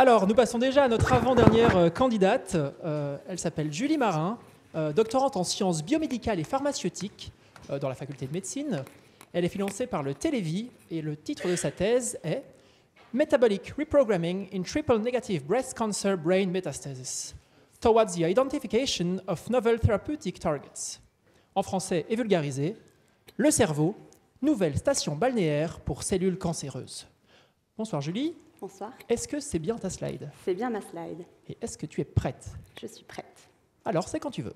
Alors, nous passons déjà à notre avant-dernière candidate. Elle s'appelle Julie Marin, doctorante en sciences biomédicales et pharmaceutiques dans la faculté de médecine. Elle est financée par le Télévis et le titre de sa thèse est Metabolic Reprogramming in Triple Negative Breast Cancer Brain Metastasis Towards the Identification of Novel Therapeutic Targets. En français et vulgarisé, le cerveau, nouvelle station balnéaire pour cellules cancéreuses. Bonsoir Julie. Bonsoir. Est-ce que c'est bien ta slide? C'est bien ma slide. Et est-ce que tu es prête? Je suis prête. Alors, c'est quand tu veux.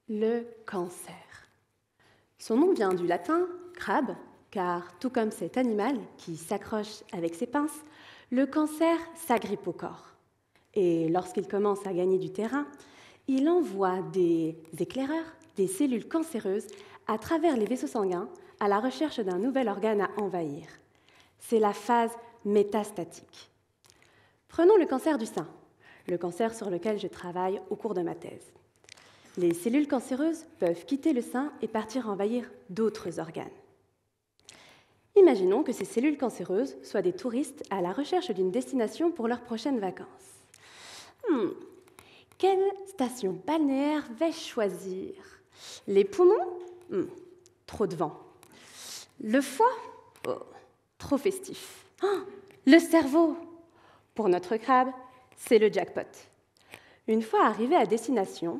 Le cancer. Son nom vient du latin crabe, car tout comme cet animal qui s'accroche avec ses pinces, le cancer s'agrippe au corps. Et lorsqu'il commence à gagner du terrain, il envoie des éclaireurs, des cellules cancéreuses, à travers les vaisseaux sanguins à la recherche d'un nouvel organe à envahir. C'est la phase métastatique. Prenons le cancer du sein, le cancer sur lequel je travaille au cours de ma thèse. Les cellules cancéreuses peuvent quitter le sein et partir envahir d'autres organes. Imaginons que ces cellules cancéreuses soient des touristes à la recherche d'une destination pour leurs prochaines vacances. Quelle station balnéaire vais-je choisir? Les poumons? Trop de vent. Le foie? Trop festif. Le cerveau? Pour notre crabe, c'est le jackpot. Une fois arrivé à destination,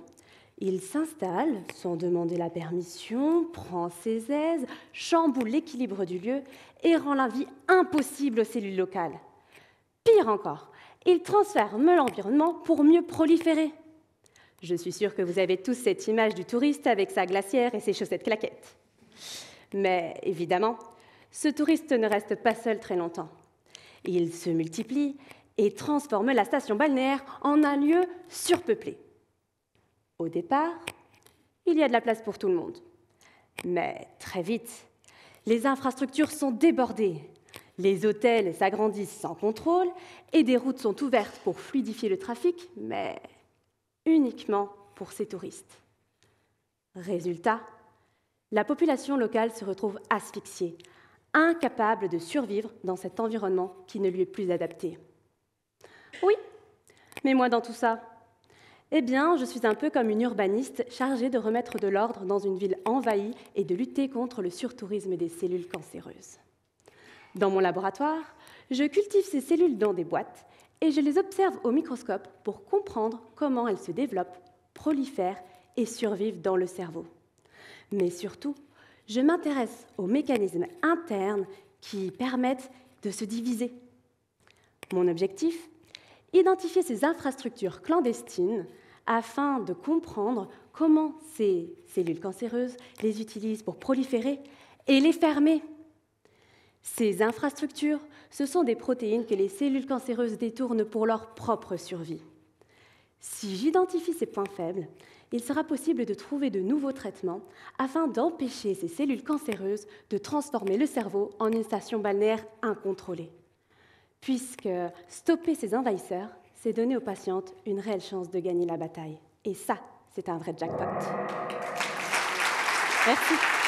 il s'installe sans demander la permission, prend ses aises, chamboule l'équilibre du lieu et rend la vie impossible aux cellules locales. Pire encore, il transforme l'environnement pour mieux proliférer. Je suis sûre que vous avez tous cette image du touriste avec sa glacière et ses chaussettes claquettes. Mais évidemment, ce touriste ne reste pas seul très longtemps. Il se multiplie et transforme la station balnéaire en un lieu surpeuplé. Au départ, il y a de la place pour tout le monde. Mais très vite, les infrastructures sont débordées. Les hôtels s'agrandissent sans contrôle et des routes sont ouvertes pour fluidifier le trafic, mais uniquement pour ces touristes. Résultat, la population locale se retrouve asphyxiée, incapable de survivre dans cet environnement qui ne lui est plus adapté. Oui, mais moi dans tout ça, eh bien, je suis un peu comme une urbaniste chargée de remettre de l'ordre dans une ville envahie et de lutter contre le surtourisme des cellules cancéreuses. Dans mon laboratoire, je cultive ces cellules dans des boîtes et je les observe au microscope pour comprendre comment elles se développent, prolifèrent et survivent dans le cerveau. Mais surtout, je m'intéresse aux mécanismes internes qui permettent de se diviser. Mon objectif? Identifier ces infrastructures clandestines afin de comprendre comment ces cellules cancéreuses les utilisent pour proliférer et les fermer. Ces infrastructures, ce sont des protéines que les cellules cancéreuses détournent pour leur propre survie. Si j'identifie ces points faibles, il sera possible de trouver de nouveaux traitements afin d'empêcher ces cellules cancéreuses de transformer le cerveau en une station balnéaire incontrôlée. Puisque stopper ces envahisseurs, c'est donner aux patientes une réelle chance de gagner la bataille. Et ça, c'est un vrai jackpot. Merci.